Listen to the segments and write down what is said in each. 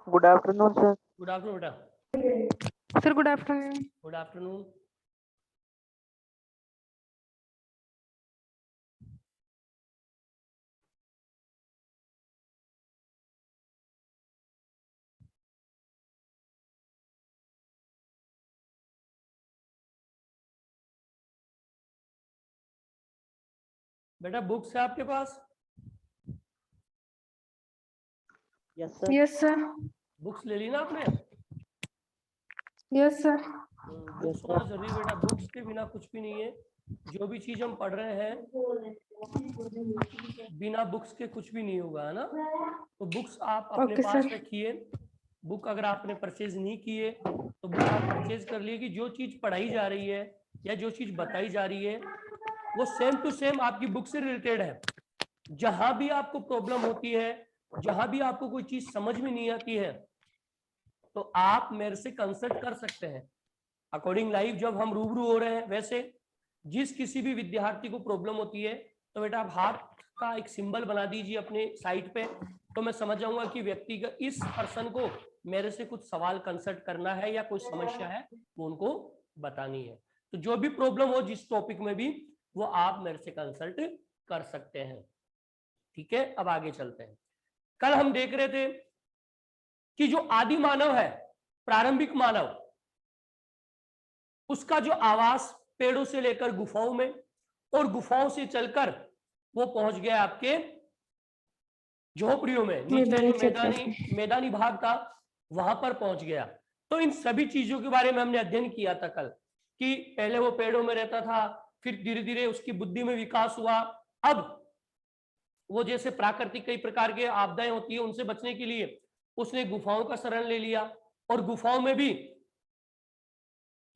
Good afternoon sir. Good afternoon बेटा। Sir good afternoon. Good afternoon. बेटा books है आपके पास? Yes sir. Yes sir. Books ले ली ना आपने? Yes sir. बुक्स होना जरूरी है बेटा, बुक्स के बिना कुछ भी नहीं है। जो भी चीज हम पढ़ रहे हैं बिना बुक्स के कुछ भी नहीं होगा, है ना। तो बुक्स आप अपने Okay, पास sir. रखिए। बुक अगर आपने परचेज नहीं किए तो बुक आप परचेज कर लिए कि जो चीज पढ़ाई जा रही है या जो चीज बताई जा रही है वो सेम टू सेम आपकी बुक से रिलेटेड है। जहां भी आपको प्रॉब्लम होती है, जहां भी आपको कोई चीज समझ में नहीं आती है, तो आप मेरे से कंसल्ट कर सकते हैं। अकॉर्डिंग लाइव जब हम रूबरू हो रहे हैं, वैसे जिस किसी भी विद्यार्थी को प्रॉब्लम होती है तो बेटा आप हाथ का एक सिंबल बना दीजिए अपने साइट पे, तो मैं समझ जाऊंगा कि व्यक्ति का इस पर्सन को मेरे से कुछ सवाल कंसल्ट करना है या कोई समस्या है वो उनको बतानी है। तो जो भी प्रॉब्लम हो जिस टॉपिक में भी, वो आप मेरे से कंसल्ट कर सकते हैं। ठीक है, अब आगे चलते हैं। कल हम देख रहे थे कि जो आदि मानव है, प्रारंभिक मानव, उसका जो आवास पेड़ों से लेकर गुफाओं में और गुफाओं से चलकर वो पहुंच गया आपके झोपड़ियों में, नीचे जो मैदानी भाग था वहां पर पहुंच गया। तो इन सभी चीजों के बारे में हमने अध्ययन किया था कल, कि पहले वो पेड़ों में रहता था, फिर धीरे धीरे उसकी बुद्धि में विकास हुआ। अब वो जैसे प्राकृतिक कई प्रकार के आपदाएं होती है उनसे बचने के लिए उसने गुफाओं का शरण ले लिया, और गुफाओं में भी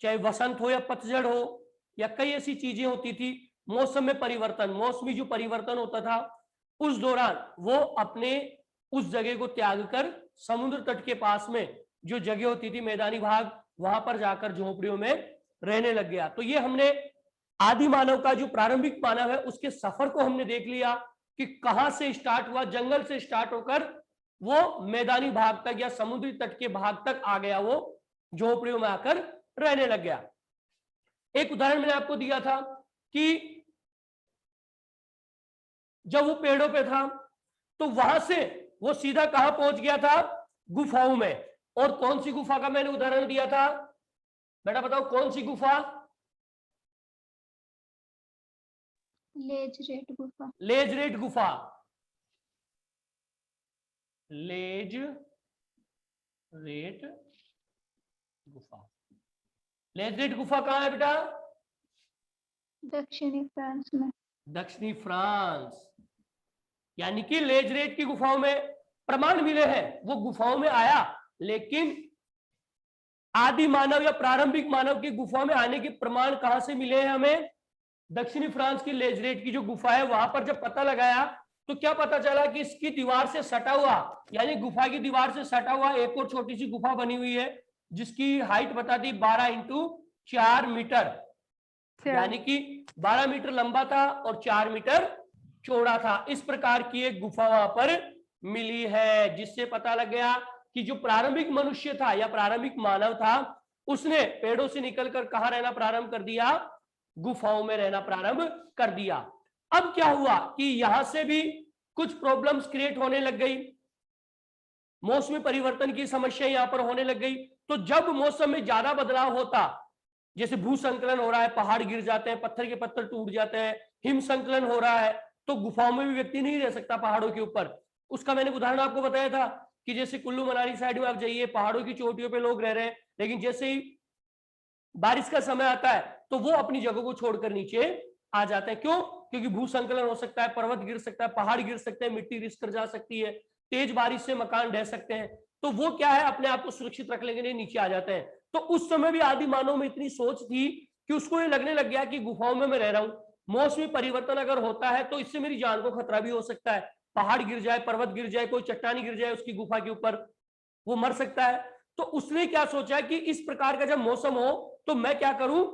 चाहे वसंत हो या पतझड़ हो या कई ऐसी चीजें होती थी, मौसम में परिवर्तन, मौसमी जो परिवर्तन होता था, उस दौरान वो अपने उस जगह को त्याग कर समुद्र तट के पास में जो जगह होती थी मैदानी भाग, वहां पर जाकर झोपड़ियों में रहने लग गया। तो ये हमने आदि मानव का जो प्रारंभिक मानव है उसके सफर को हमने देख लिया कि कहां से स्टार्ट हुआ, जंगल से स्टार्ट होकर वो मैदानी भाग तक या समुद्री तट के भाग तक आ गया, वो झोपड़ियों में आकर रहने लग गया। एक उदाहरण मैंने आपको दिया था कि जब वो पेड़ों पे था तो वहां से वो सीधा कहां पहुंच गया था, गुफाओं में। और कौन सी गुफा का मैंने उदाहरण दिया था बेटा, बताओ कौन सी गुफा? लेजरेट गुफा। लेजरेट गुफा। लेज रेट गुफा। लेजरेट गुफा कहां है बेटा? दक्षिणी फ्रांस में। दक्षिणी फ्रांस। यानी कि लेजरेट की गुफाओं में प्रमाण मिले हैं, वो गुफाओं में आया, लेकिन आदि मानव या प्रारंभिक मानव की गुफा में आने के प्रमाण कहां से मिले हैं हमें? दक्षिणी फ्रांस की लेजरेट की जो गुफा है वहां पर जब पता लगाया तो क्या पता चला कि इसकी दीवार से सटा हुआ, यानी गुफा की दीवार से सटा हुआ एक और छोटी सी गुफा बनी हुई है जिसकी हाइट बताती 12 इंटू 4 मीटर, यानी कि 12 मीटर लंबा था और 4 मीटर चौड़ा था। इस प्रकार की एक गुफा वहां पर मिली है, जिससे पता लग गया कि जो प्रारंभिक मनुष्य था या प्रारंभिक मानव था उसने पेड़ों से निकलकर कहां रहना प्रारंभ कर दिया? गुफाओं में रहना प्रारंभ कर दिया। अब क्या हुआ कि यहां से भी कुछ प्रॉब्लम्स क्रिएट होने लग गई, मौसमी परिवर्तन की समस्या यहां पर होने लग गई। तो जब मौसम में ज्यादा बदलाव होता, जैसे भू संकलन हो रहा है, पहाड़ गिर जाते हैं, पत्थर के पत्थर टूट जाते हैं, हिम संकलन हो रहा है, तो गुफाओं में भी व्यक्ति नहीं रह सकता पहाड़ों के ऊपर। उसका मैंने उदाहरण आपको बताया था कि जैसे कुल्लू मनाली साइड में आप जाइए, पहाड़ों की चोटियों पे लोग रह रहे हैं, लेकिन जैसे ही बारिश का समय आता है तो वो अपनी जगह को छोड़कर नीचे आ जाते हैं। क्यों? क्योंकि भू संकलन हो सकता है, पर्वत गिर सकता है, पहाड़ गिर सकते हैं, मिट्टी रिस कर जा सकती है, तेज बारिश से मकान ढह सकते हैं। तो वो क्या है, अपने आप को सुरक्षित रखने के लिए नीचे आ जाते हैं। तो उस समय भी आदि मानव में इतनी सोच थी कि उसको ये लगने लग गया कि गुफाओं में मैं रह रहा हूं, मौसमी परिवर्तन अगर होता है तो इससे मेरी जान को खतरा भी हो सकता है, पहाड़ गिर जाए, पर्वत गिर जाए, कोई चट्टानी गिर जाए उसकी गुफा के ऊपर, वो मर सकता है। तो उसने क्या सोचा कि इस प्रकार का जब मौसम हो तो मैं क्या करूं,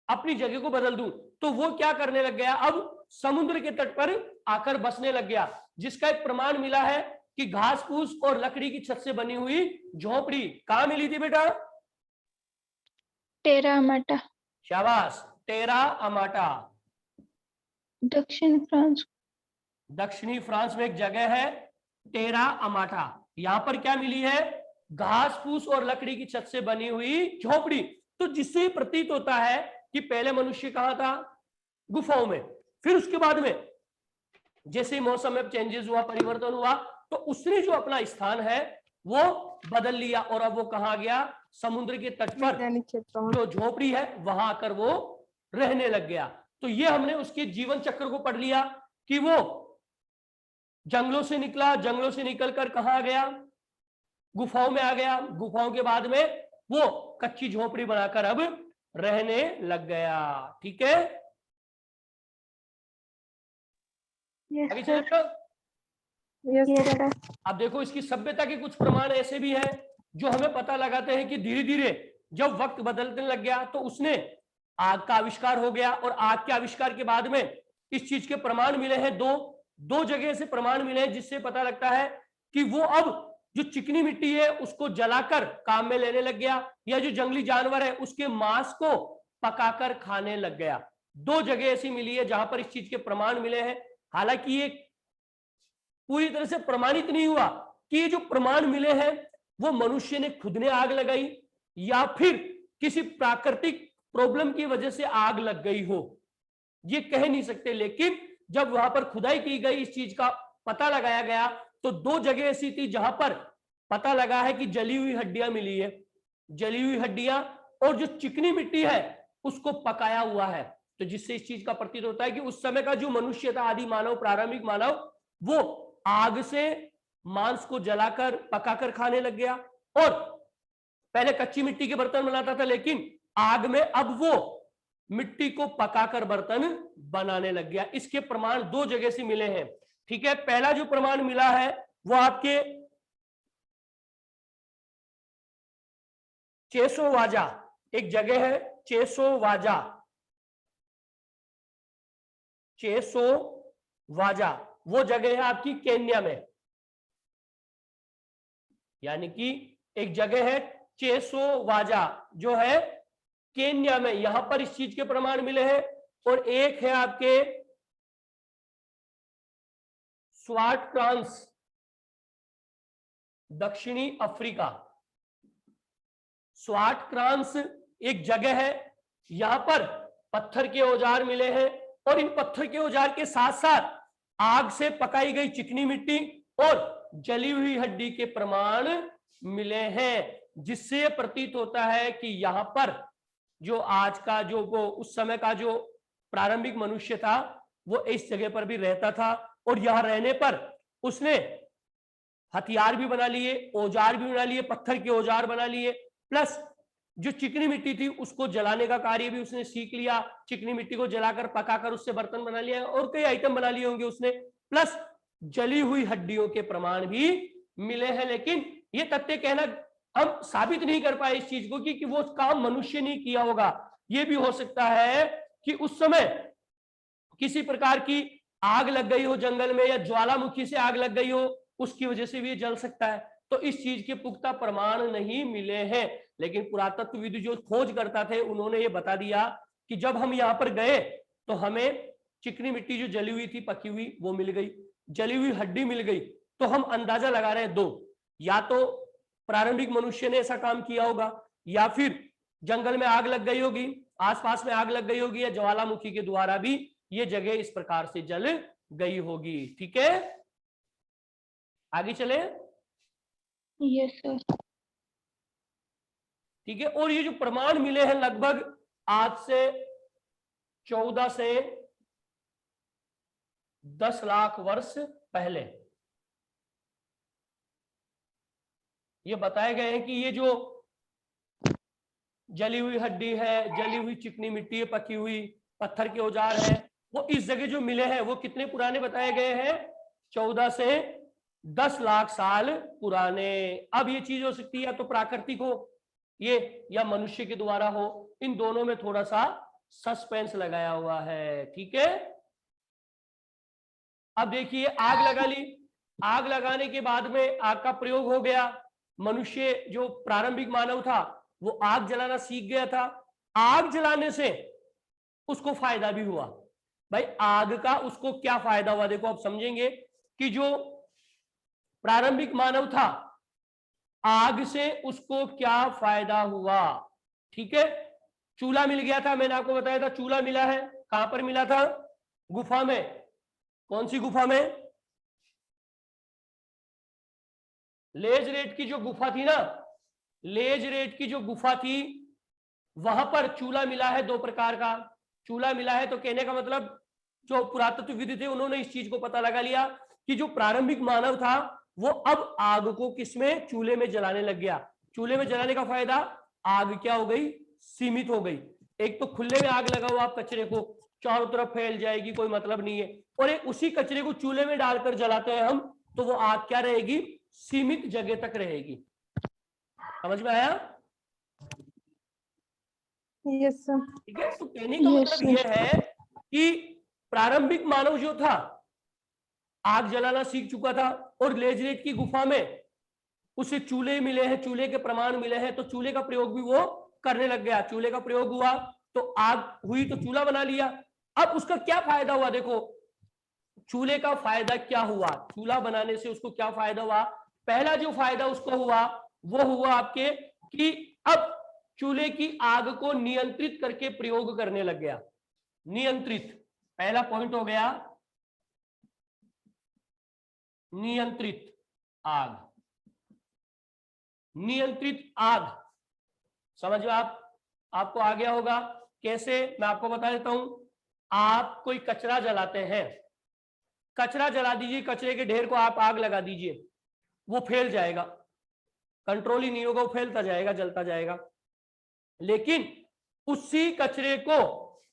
अपनी जगह को बदल दूं। तो वो क्या करने लग गया, अब समुद्र के तट पर आकर बसने लग गया, जिसका एक प्रमाण मिला है कि घास फूस और लकड़ी की छत से बनी हुई झोपड़ी कहां मिली थी बेटा? टेरा अमाटा, शाबाश, टेरा अमाटा। दक्षिण फ्रांस। दक्षिणी फ्रांस में एक जगह है टेरा अमाटा, यहां पर क्या मिली है? घास फूस और लकड़ी की छत से बनी हुई झोपड़ी। तो जिससे प्रतीत होता है कि पहले मनुष्य कहां था? गुफाओं में। फिर उसके बाद में जैसे मौसम में चेंजेस हुआ, परिवर्तन हुआ, तो उसने जो अपना स्थान है वो बदल लिया और अब वो कहां गया? समुद्र के तट पर जो झोपड़ी है वहां आकर वो रहने लग गया। तो ये हमने उसके जीवन चक्र को पढ़ लिया कि वो जंगलों से निकला, जंगलों से निकलकर कहां गया? गुफाओं में आ गया। गुफाओं के बाद में वो कच्ची झोपड़ी बनाकर अब रहने लग गया। ठीक है, यस आगे सर। चलिए। Yes sir. अब देखो इसकी सभ्यता के कुछ प्रमाण ऐसे भी हैं जो हमें पता लगाते हैं कि धीरे धीरे जब वक्त बदलने लग गया तो उसने आग का आविष्कार हो गया, और आग के आविष्कार के बाद में इस चीज के प्रमाण मिले हैं। दो जगह से प्रमाण मिले हैं जिससे पता लगता है कि वो अब जो चिकनी मिट्टी है उसको जलाकर काम में लेने लग गया, या जो जंगली जानवर है उसके मांस को पकाकर खाने लग गया। दो जगह ऐसी मिली है जहां पर इस चीज के प्रमाण मिले हैं। हालांकि ये पूरी तरह से प्रमाणित नहीं हुआ कि ये जो प्रमाण मिले हैं वो मनुष्य ने खुद ने आग लगाई या फिर किसी प्राकृतिक प्रॉब्लम की वजह से आग लग गई हो, ये कह नहीं सकते। लेकिन जब वहां पर खुदाई की गई, इस चीज का पता लगाया गया, तो दो जगह ऐसी थी जहां पर पता लगा है कि जली हुई हड्डियां मिली है। जली हुई हड्डियां और जो चिकनी मिट्टी है उसको पकाया हुआ है। तो जिससे इस चीज का प्रतीत होता है कि उस समय का जो मनुष्य था, आदि मानव, प्रारंभिक मानव, वो आग से मांस को जलाकर पकाकर खाने लग गया। और पहले कच्ची मिट्टी के बर्तन बनाता था, लेकिन आग में अब वो मिट्टी को पकाकर बर्तन बनाने लग गया। इसके प्रमाण दो जगह से मिले हैं। ठीक है, पहला जो प्रमाण मिला है वो आपके चेसोवाजा, एक जगह है चेसोवाजा, चेसोवाजा, वो जगह है आपकी केन्या में। यानी कि एक जगह है चेसोवाजा जो है केन्या में, यहां पर इस चीज के प्रमाण मिले हैं। और एक है आपके स्वाटक्रांस, दक्षिणी अफ्रीका। स्वाटक्रांस एक जगह है, यहां पर पत्थर के औजार मिले हैं, और इन पत्थर के औजार के साथ साथ आग से पकाई गई चिकनी मिट्टी और जली हुई हड्डी के प्रमाण मिले हैं, जिससे प्रतीत होता है कि यहां पर जो आज का जो वो उस समय का जो प्रारंभिक मनुष्य था वो इस जगह पर भी रहता था। और यहां रहने पर उसने हथियार भी बना लिए, औजार भी बना लिए, पत्थर के औजार बना लिए, प्लस जो चिकनी मिट्टी थी उसको जलाने का कार्य भी उसने सीख लिया। चिकनी मिट्टी को जलाकर पकाकर उससे बर्तन बना लिया और कई आइटम बना लिए होंगे उसने, प्लस जली हुई हड्डियों के प्रमाण भी मिले हैं। लेकिन ये तथ्य कहना हम साबित नहीं कर पाए इस चीज को कि वो काम मनुष्य ने किया होगा। ये भी हो सकता है कि उस समय किसी प्रकार की आग लग गई हो जंगल में, या ज्वालामुखी से आग लग गई हो, उसकी वजह से भी ये जल सकता है। तो इस चीज के पुख्ता प्रमाण नहीं मिले हैं। लेकिन पुरातत्वविद जो खोज करता थे उन्होंने ये बता दिया कि जब हम यहाँ पर गए तो हमें चिकनी मिट्टी जो जली हुई थी, पकी हुई, वो मिल गई, जली हुई हड्डी मिल गई। तो हम अंदाजा लगा रहे हैं दो, या तो प्रारंभिक मनुष्य ने ऐसा काम किया होगा, या फिर जंगल में आग लग गई होगी, आसपास में आग लग गई होगी, या ज्वालामुखी के द्वारा भी ये जगह इस प्रकार से जल गई होगी। ठीक है, आगे चले। Yes sir. ठीक है, और ये जो प्रमाण मिले हैं लगभग आज से 14 से 10 लाख वर्ष पहले ये बताए गए हैं कि ये जो जली हुई हड्डी है, जली हुई चिकनी मिट्टी है, पकी हुई, पत्थर के औजार है, वो इस जगह जो मिले हैं वो कितने पुराने बताए गए हैं? 14 से 10 लाख साल पुराने। अब ये चीज हो सकती है या तो प्राकृतिक हो ये, या मनुष्य के द्वारा हो, इन दोनों में थोड़ा सा सस्पेंस लगाया हुआ है। ठीक है, अब देखिए आग लगा ली, आग लगाने के बाद में आग का प्रयोग हो गया, मनुष्य जो प्रारंभिक मानव था वो आग जलाना सीख गया था। आग जलाने से उसको फायदा भी हुआ। भाई आग का उसको क्या फायदा हुआ, देखो आप समझेंगे कि जो प्रारंभिक मानव था आग से उसको क्या फायदा हुआ। ठीक है, चूल्हा मिल गया था, मैंने आपको बताया था चूल्हा मिला है। कहां पर मिला था? गुफा में। कौन सी गुफा में? लेजरेट की जो गुफा थी ना, लेजरेट की जो गुफा थी वहां पर चूल्हा मिला है। दो प्रकार का चूल्हा मिला है। तो कहने का मतलब जो पुरातत्वविद थे उन्होंने इस चीज को पता लगा लिया कि जो प्रारंभिक मानव था वो अब आग को किसमें? चूल्हे में जलाने लग गया। चूल्हे में जलाने का फायदा, आग क्या हो गई? सीमित हो गई। एक तो खुले में आग लगाओ आप कचरे को, चारों तरफ फैल जाएगी, कोई मतलब नहीं है। और एक उसी कचरे को चूल्हे में डालकर जलाते हैं हम, तो वो आग क्या रहेगी? सीमित जगह तक रहेगी। समझ में आया? Yes sir. ठीक है, तो कहने का यस मतलब यह है कि प्रारंभिक मानव जो था आग जलाना सीख चुका था, और लेजरेट की गुफा में उसे चूल्हे मिले हैं, चूल्हे के प्रमाण मिले हैं, तो चूल्हे का प्रयोग भी वो करने लग गया। चूल्हे का प्रयोग हुआ तो आग हुई तो चूल्हा बना लिया। अब उसका क्या फायदा हुआ? देखो चूल्हे का फायदा क्या हुआ, चूल्हा बनाने से उसको क्या फायदा हुआ? पहला जो फायदा उसको हुआ वो हुआ आपके कि अब चूल्हे की आग को नियंत्रित करके प्रयोग करने लग गया। नियंत्रित, पहला पॉइंट हो गया नियंत्रित आग। नियंत्रित आग समझ में आपको आ गया होगा। कैसे, मैं आपको बता देता हूं। आप कोई कचरा जलाते हैं, कचरा जला दीजिए, कचरे के ढेर को आप आग लगा दीजिए, वो फैल जाएगा, कंट्रोल ही नहीं होगा, वो फैलता जाएगा, जलता जाएगा। लेकिन उसी कचरे को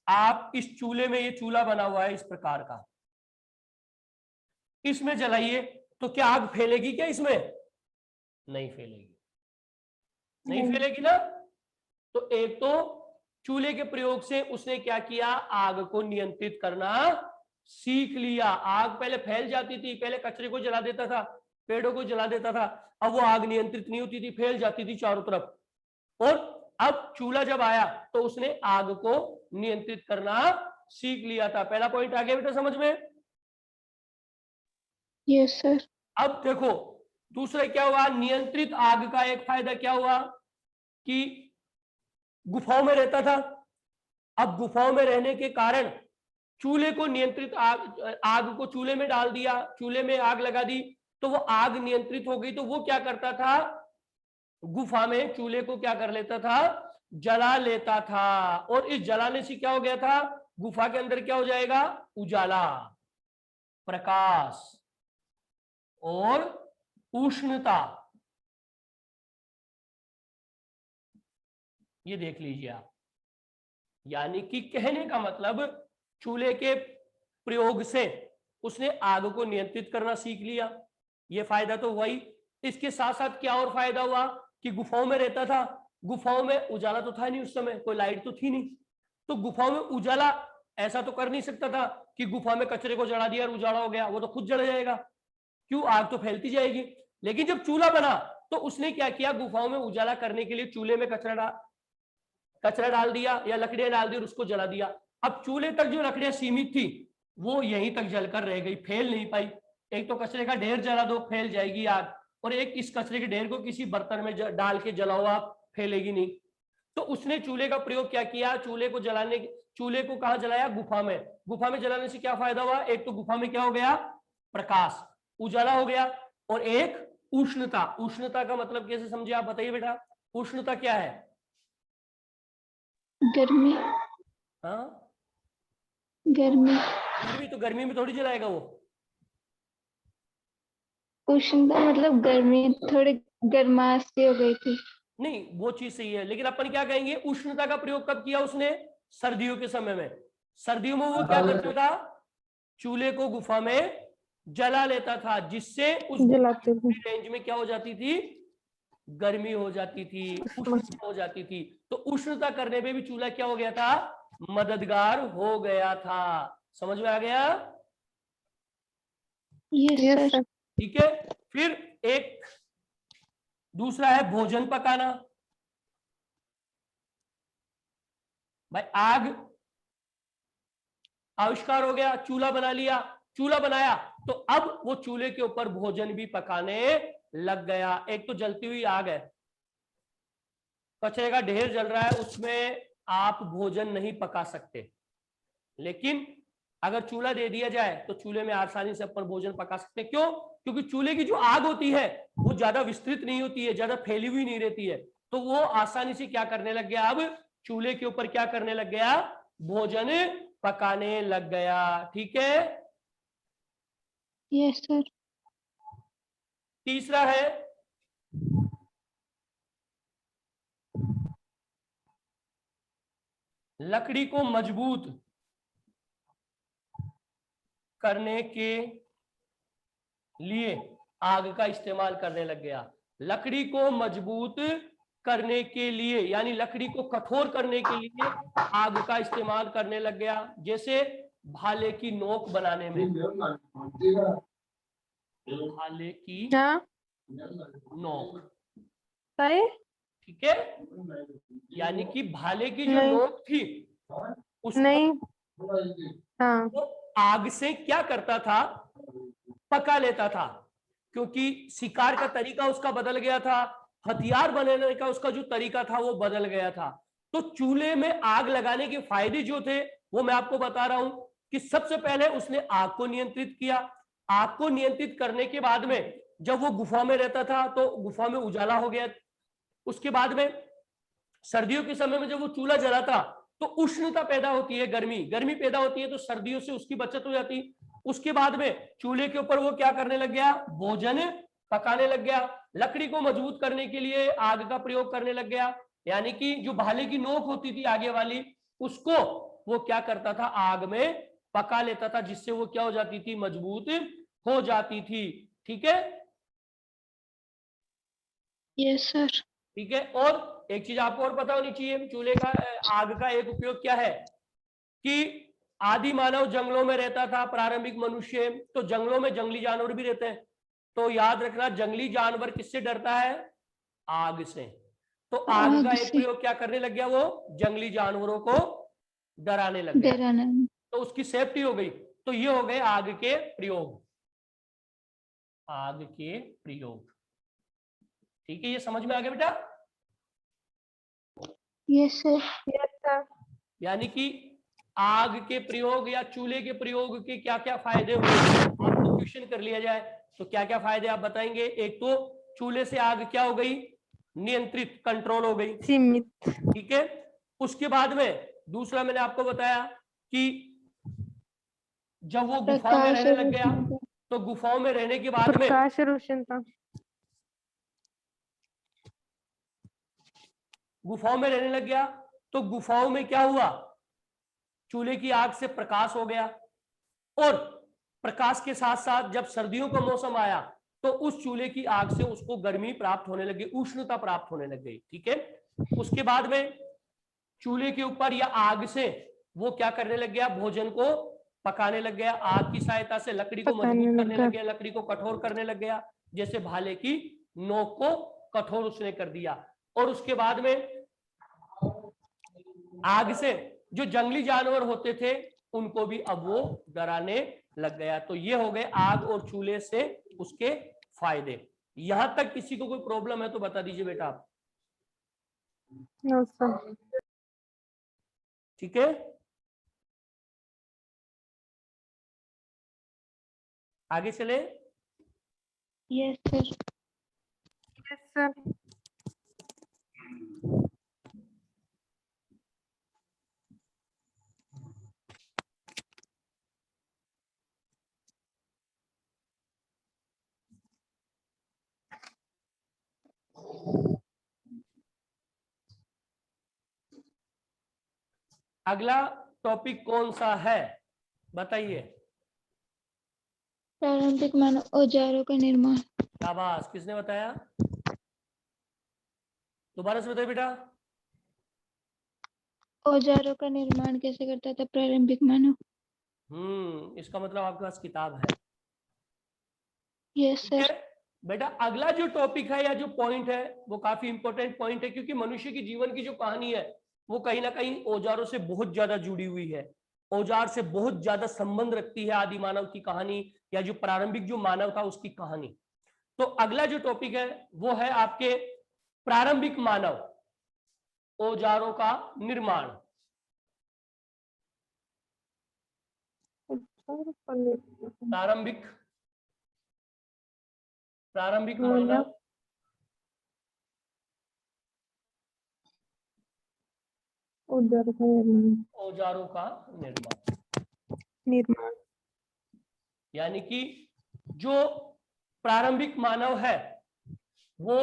आप इस चूल्हे में, ये चूल्हा बना हुआ है इस प्रकार का, इसमें जलाइए तो क्या आग फैलेगी? क्या इसमें नहीं फैलेगी, नहीं फैलेगी ना। तो एक तो चूल्हे के प्रयोग से उसने क्या किया? आग को नियंत्रित करना सीख लिया। आग पहले फैल जाती थी, पहले कचरे को जला देता था, पेड़ों को जला देता था, अब वो आग नियंत्रित नहीं होती थी, फैल जाती थी चारों तरफ। और अब चूल्हा जब आया तो उसने आग को नियंत्रित करना सीख लिया था। पहला पॉइंट आ गया बेटा समझ में? Yes sir. अब देखो दूसरा क्या हुआ? नियंत्रित आग का एक फायदा क्या हुआ कि गुफाओं में रहता था। अब गुफाओं में रहने के कारण चूल्हे को नियंत्रित आग को चूल्हे में डाल दिया, चूल्हे में आग लगा दी, तो वो आग नियंत्रित हो गई। तो वो क्या करता था? गुफा में चूल्हे को क्या कर लेता था? जला लेता था। और इस जलाने से क्या हो गया था? गुफा के अंदर क्या हो जाएगा? उजाला, प्रकाश और उष्णता। ये देख लीजिए आप। यानी कि कहने का मतलब चूल्हे के प्रयोग से उसने आग को नियंत्रित करना सीख लिया। ये फायदा तो हुआ ही। इसके साथ साथ क्या और फायदा हुआ कि गुफाओं में रहता था, गुफाओं में उजाला तो था नहीं उस समय, कोई लाइट तो थी नहीं, तो गुफाओं में उजाला ऐसा तो कर नहीं सकता था कि गुफा में कचरे को जला दिया और उजाला हो गया, वो तो खुद जल जाएगा, क्यों? आग तो फैलती जाएगी। लेकिन जब चूल्हा बना तो उसने क्या किया? गुफाओं में उजाला करने के लिए चूल्हे में कचरा डाल दिया या लकड़ियां डाल दी और उसको जला दिया। अब चूल्हे तक जो लकड़ियां सीमित थी वो यहीं तक जलकर रह गई, फैल नहीं पाई। एक तो कचरे का ढेर जला दो, फैल जाएगी आग, और एक इस कचरे के ढेर को किसी बर्तन में डाल के जलाओ आप, फैलेगी नहीं। तो उसने चूल्हे का प्रयोग क्या किया? चूल्हे को कहां जलाया? गुफा में। गुफा में जलाने से क्या फायदा हुआ? एक तो गुफा में क्या हो गया? प्रकाश, उजाला हो गया, और एक उष्णता। उष्णता का मतलब कैसे समझे आप बताइए बेटा? उष्णता क्या है? गर्मी। हाँ, गर्मी। गर्मी। तो गर्मी में थोड़ी जलाएगा वो। उष्णता मतलब गर्मी, थोड़ी गर्माश सी हो गई थी। नहीं, वो चीज सही है, लेकिन अपन क्या कहेंगे? उष्णता का प्रयोग कब किया उसने? सर्दियों के समय में। सर्दियों में वो क्या करता था? चूल्हे को गुफा में जला लेता था, जिससे उस जलाते थे। रेंज में क्या हो जाती थी? गर्मी हो जाती थी, उष्णता हो जाती थी। तो उष्णता करने में भी चूल्हा क्या हो गया था? मददगार हो गया था। समझ में आ गया? Yes sir. ठीक है। फिर एक दूसरा है भोजन पकाना। भाई आग आविष्कार हो गया, चूल्हा बना लिया, चूल्हा बनाया तो अब वो चूल्हे के ऊपर भोजन भी पकाने लग गया। एक तो जलती हुई आग है, कचरे का ढेर जल रहा है, उसमें आप भोजन नहीं पका सकते, लेकिन अगर चूल्हा दे दिया जाए तो चूल्हे में आसानी से अपन भोजन पका सकते हैं। क्यों? क्योंकि चूल्हे की जो आग होती है वो ज्यादा विस्तृत नहीं होती है, ज्यादा फैली हुई नहीं रहती है, तो वो आसानी से क्या करने लग गया, अब चूल्हे के ऊपर क्या करने लग गया, भोजन पकाने लग गया। ठीक है। Yes sir. तीसरा है लकड़ी को मजबूत करने के लिए आग का इस्तेमाल करने लग गया। लकड़ी को मजबूत करने के लिए यानी लकड़ी को कठोर करने के लिए आग का इस्तेमाल करने लग गया, जैसे भाले की नोक बनाने में। भाले की नोक, ठीक है, यानी कि भाले की जो नोक थी उसको वो आग से क्या करता था, पका लेता था, क्योंकि शिकार का तरीका उसका बदल गया था, हथियार बनाने का उसका जो तरीका था वो बदल गया था। तो चूल्हे में आग लगाने के फायदे जो थे वो मैं आपको बता रहा हूं कि सबसे पहले उसने आग को नियंत्रित किया। आग को नियंत्रित करने के बाद में जब वो गुफा में रहता था तो गुफा में उजाला हो गया। उसके बाद में सर्दियों के समय में जब वो चूल्हा जलाता तो उष्णता पैदा होती है, गर्मी पैदा होती है, तो सर्दियों से उसकी बचत हो जाती। उसके बाद में चूल्हे के ऊपर वो क्या करने लग गया, भोजन पकाने लग गया। लकड़ी को मजबूत करने के लिए आग का प्रयोग करने लग गया, यानी कि जो भाले की नोक होती थी आगे वाली, उसको वो क्या करता था, आग में पका लेता था, जिससे वो क्या हो जाती थी, मजबूत हो जाती थी। ठीक है। Yes sir. ठीक है। और एक चीज आपको और पता होनी चाहिए, चूल्हे का आग का एक उपयोग क्या है कि आदि मानव जंगलों में रहता था, प्रारंभिक मनुष्य, तो जंगलों में जंगली जानवर भी रहते हैं, तो याद रखना जंगली जानवर किससे डरता है, आग से। तो आग का एक प्रयोग क्या करने लग गया, वो जंगली जानवरों को डराने लग गया, तो उसकी सेफ्टी हो गई। तो ये हो गए आग के प्रयोग, आग के प्रयोग। ठीक है, ये समझ में आ गया बेटा? Yes sir. यानी कि आग के प्रयोग या चूल्हे के प्रयोग के क्या क्या फायदे हुए, आपको क्वेश्चन कर लिया जाए तो क्या क्या फायदे आप बताएंगे। एक तो चूल्हे से आग क्या हो गई, नियंत्रित, कंट्रोल हो गई, सीमित। ठीक है। उसके बाद में दूसरा मैंने आपको बताया कि जब वो गुफा में रहने लग गया तो गुफाओं में रहने के बाद में गुफाओं में रहने लग गया, तो गुफाओं में क्या हुआ, चूल्हे की आग से प्रकाश हो गया, और प्रकाश के साथ साथ जब सर्दियों का मौसम आया तो उस चूल्हे की आग से उसको गर्मी प्राप्त होने लगी, उष्णता प्राप्त होने लग गई। ठीक है। उसके बाद में चूल्हे के ऊपर या आग से वो क्या करने लग गया, भोजन को पकाने लग गया, आग की सहायता से लकड़ी को मजबूत करने लग गया, लकड़ी को कठोर करने लग गया, जैसे भाले की नोक को कठोर उसने कर दिया। और उसके बाद में आग से जो जंगली जानवर होते थे उनको भी अब वो डराने लग गया। तो ये हो गए आग और चूल्हे से उसके फायदे। यहां तक किसी को कोई प्रॉब्लम है तो बता दीजिए बेटा आप। ठीक है, आगे चले। Yes sir. Yes sir. अगला टॉपिक कौन सा है बताइए। प्रारंभिक मानव औजारों का निर्माण। शाबाश, किसने बताया, दोबारा से बताइए बेटा। औजारों का निर्माण कैसे करता था प्रारंभिक मानव? इसका मतलब आपके पास किताब है। यस ठीक सर। है बेटा, अगला जो टॉपिक है या जो पॉइंट है वो काफी इंपॉर्टेंट पॉइंट है, क्योंकि मनुष्य की जीवन की जो कहानी है वो कहीं ना कहीं औजारों से बहुत ज्यादा जुड़ी हुई है, औजार से बहुत ज्यादा संबंध रखती है आदि मानव की कहानी या जो प्रारंभिक जो मानव था उसकी कहानी। तो अगला जो टॉपिक है वो है आपके प्रारंभिक मानव, औजारों का निर्माण। प्रारंभिक प्रारंभिक मानव औजारों का निर्माण। यानी कि जो प्रारंभिक मानव है वो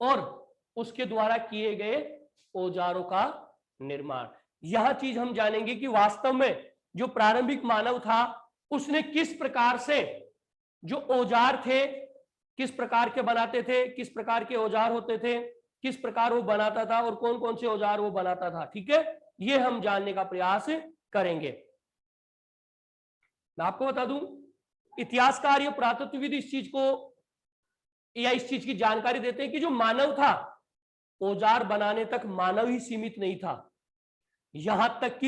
और उसके द्वारा किए गए औजारों का निर्माण। यह चीज हम जानेंगे कि वास्तव में जो प्रारंभिक मानव था उसने किस प्रकार से जो औजार थे किस प्रकार के बनाते थे, किस प्रकार के औजार होते थे, किस प्रकार वो बनाता था और कौन कौन से औजार वो बनाता था। ठीक है, ये हम जानने का प्रयास करेंगे। मैं आपको बता दूं, इतिहासकार या पुरातत्वविद इस चीज को या इस चीज की जानकारी देते हैं कि जो मानव था औजार बनाने तक मानव ही सीमित नहीं था, यहां तक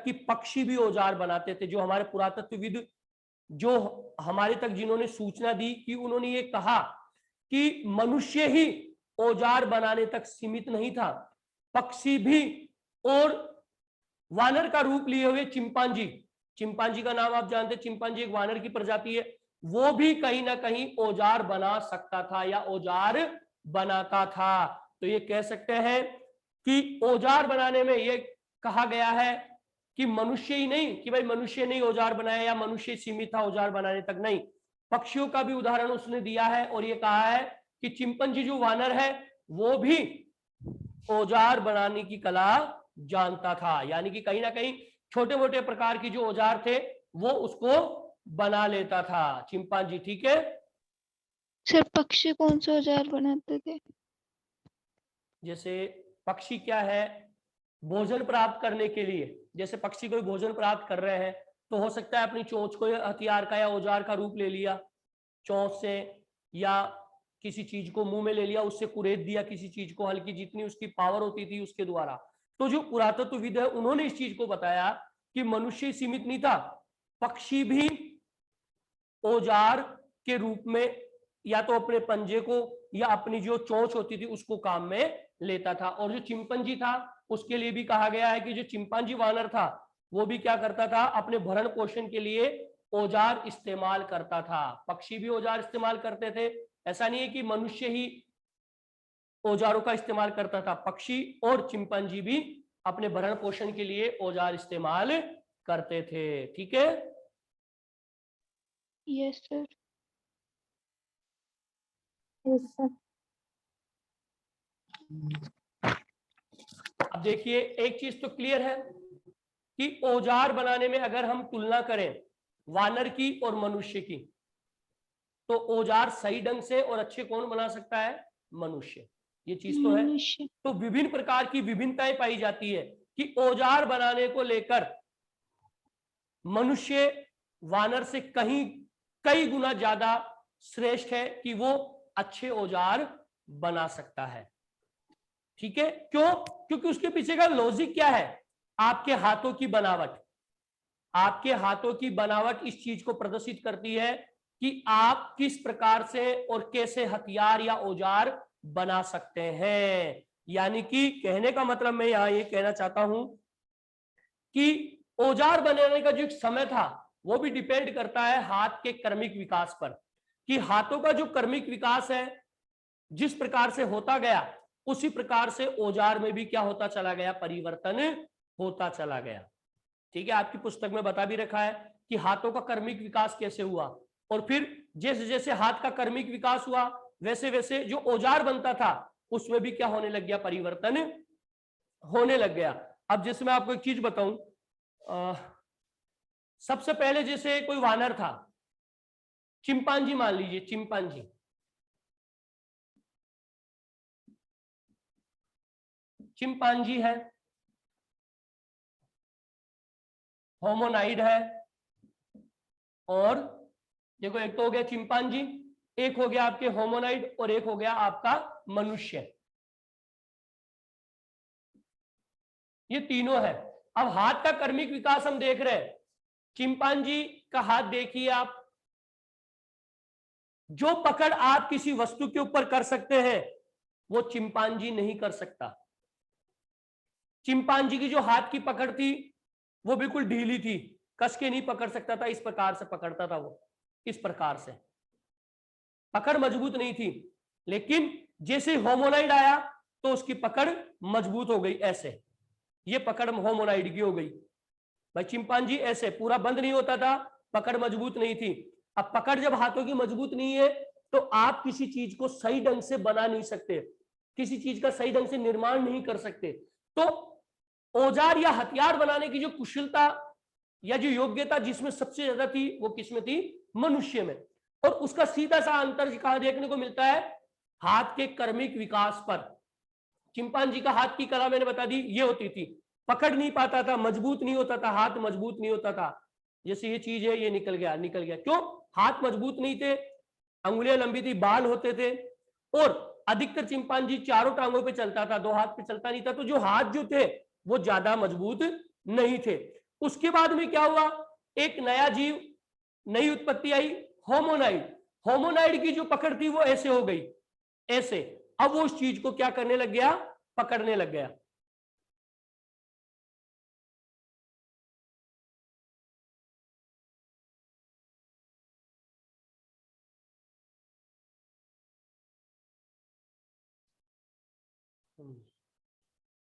कि पक्षी भी औजार बनाते थे। जो हमारे पुरातत्वविद जो हमारे तक जिन्होंने सूचना दी कि उन्होंने ये कहा कि मनुष्य ही औजार बनाने तक सीमित नहीं था, पक्षी भी, और वानर का रूप लिए हुए चिंपांजी का नाम आप जानते हैं, चिंपांजी एक वानर की प्रजाति है, वो भी कहीं ना कहीं औजार बना सकता था या औजार बनाता था। तो ये कह सकते हैं कि औजार बनाने में ये कहा गया है कि मनुष्य ही नहीं, कि भाई मनुष्य नहीं औजार बनाया या मनुष्य सीमित था औजार बनाने तक, नहीं, पक्षियों का भी उदाहरण उसने दिया है और ये कहा है कि चिंपांजी जो वानर है वो भी औजार बनाने की कला जानता था। यानी कि कहीं ना कहीं छोटे मोटे प्रकार की जो औजार थे वो उसको बना लेता था चिंपांजी। ठीक है सर पक्षी कौन से औजार बनाते थे? जैसे पक्षी क्या है, भोजन प्राप्त करने के लिए, जैसे पक्षी कोई भोजन प्राप्त कर रहे हैं तो हो सकता है अपनी चोंच को हथियार का या औजार का रूप ले लिया, चोंच से या किसी चीज को मुंह में ले लिया, उससे कुरेद दिया किसी चीज को, हल्की जितनी उसकी पावर होती थी उसके द्वारा। तो जो पुरातत्वविद है उन्होंने इस चीज को बताया कि मनुष्य सीमित नहीं था, पक्षी भी औजार के रूप में या तो अपने पंजे को या अपनी जो चोंच होती थी उसको काम में लेता था। और जो चिंपांजी था उसके लिए भी कहा गया है कि जो चिंपांजी वानर था वो भी क्या करता था, अपने भरण पोषण के लिए औजार इस्तेमाल करता था। पक्षी भी औजार इस्तेमाल करते थे, ऐसा नहीं है कि मनुष्य ही औजारों का इस्तेमाल करता था, पक्षी और चिंपांजी भी अपने भरण पोषण के लिए औजार इस्तेमाल करते थे। ठीक है यस सर। अब देखिए एक चीज तो क्लियर है कि औजार बनाने में अगर हम तुलना करें वानर की और मनुष्य की, तो औजार सही ढंग से और अच्छे कौन बना सकता है, मनुष्य। ये चीज तो है। मनुष्य। तो विभिन्न प्रकार की विभिन्नताएं पाई जाती है कि औजार बनाने को लेकर मनुष्य वानर से कई गुना ज्यादा श्रेष्ठ है कि वो अच्छे औजार बना सकता है। ठीक है, क्यों? क्योंकि उसके पीछे का लॉजिक क्या है, आपके हाथों की बनावट। आपके हाथों की बनावट इस चीज को प्रदर्शित करती है कि आप किस प्रकार से और कैसे हथियार या औजार बना सकते हैं। यानी कि कहने का मतलब मैं यहां ये कहना चाहता हूं कि औजार बनाने का जो एक समय था वो भी डिपेंड करता है हाथ के कर्मिक विकास पर, कि हाथों का जो कर्मिक विकास है जिस प्रकार से होता गया उसी प्रकार से औजार में भी क्या होता चला गया, परिवर्तन होता चला गया। ठीक है, आपकी पुस्तक में बता भी रखा है कि हाथों का कर्मिक विकास कैसे हुआ, और फिर जैसे जैसे हाथ का कर्मिक विकास हुआ वैसे वैसे जो औजार बनता था उसमें भी क्या होने लग गया, परिवर्तन होने लग गया। अब जैसे मैं आपको एक चीज बताऊं, सबसे पहले जैसे कोई वानर था, चिंपांजी मान लीजिए, चिंपांजी है, होमोनाइड है, और देखो एक तो हो गया चिंपांजी, एक हो गया आपके होमोनाइड और एक हो गया आपका मनुष्य। ये तीनों है। अब हाथ का कर्मिक विकास हम देख रहे हैं। चिंपांजी का हाथ देखिए आप, जो पकड़ आप किसी वस्तु के ऊपर कर सकते हैं वो चिंपांजी नहीं कर सकता। चिंपांजी की जो हाथ की पकड़ थी वो बिल्कुल ढीली थी, कस के नहीं पकड़ सकता था, इस प्रकार से पकड़ता था वो, इस प्रकार से पकड़ मजबूत नहीं थी। लेकिन जैसे होमोनाइड आया तो उसकी पकड़ मजबूत हो गई, ऐसे ये पकड़ होमोनाइड की हो गई। भाई चिंपांजी ऐसे पूरा बंद नहीं होता था, पकड़ मजबूत नहीं थी। अब पकड़ जब हाथों की मजबूत नहीं है तो आप किसी चीज को सही ढंग से बना नहीं सकते, किसी चीज का सही ढंग से निर्माण नहीं कर सकते। तो औजार या हथियार बनाने की जो कुशलता या जो योग्यता जिसमें सबसे ज्यादा थी वो किसमें थी? मनुष्य में। और उसका सीधा सा अंतर कहां देखने को मिलता है? हाथ के कर्मिक विकास पर। चिंपांजी का हाथ की कला मैंने बता दी ये होती थी, पकड़ नहीं पाता था, मजबूत नहीं होता था, हाथ मजबूत नहीं होता था। जैसे ये चीज है, ये निकल गया निकल गया, क्यों? हाथ मजबूत नहीं थे, अंगुलियां लंबी थी, बाल होते थे, और अधिकतर चिंपांजी चारों टांगों पे चलता था, दो हाथ पे चलता नहीं था, तो जो हाथ जो थे वो ज्यादा मजबूत नहीं थे। उसके बाद में क्या हुआ? एक नया जीव, नई उत्पत्ति आई, होमोनाइड। होमोनाइड की जो पकड़ थी वो ऐसे हो गई, ऐसे। अब वो उस चीज को क्या करने लग गया? पकड़ने लग गया।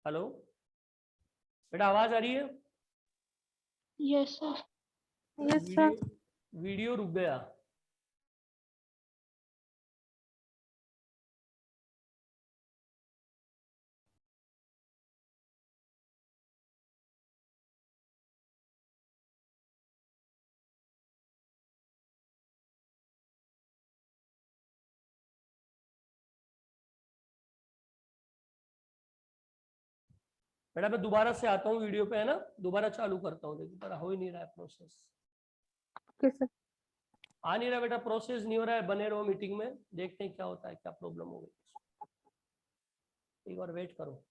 हेलो बेटा, आवाज आ रही है? Yes sir. Yes, sir. Video रुक गया। बेटा मैं दोबारा से आता हूँ वीडियो पे, है ना, दोबारा चालू करता हूँ। देखो बेटा हो ही नहीं रहा है प्रोसेस, Okay, sir. आ नहीं रहा बेटा, प्रोसेस नहीं हो रहा है। बने रहो मीटिंग में, देखते हैं क्या होता है, क्या प्रॉब्लम हो गई। एक बार वेट करो।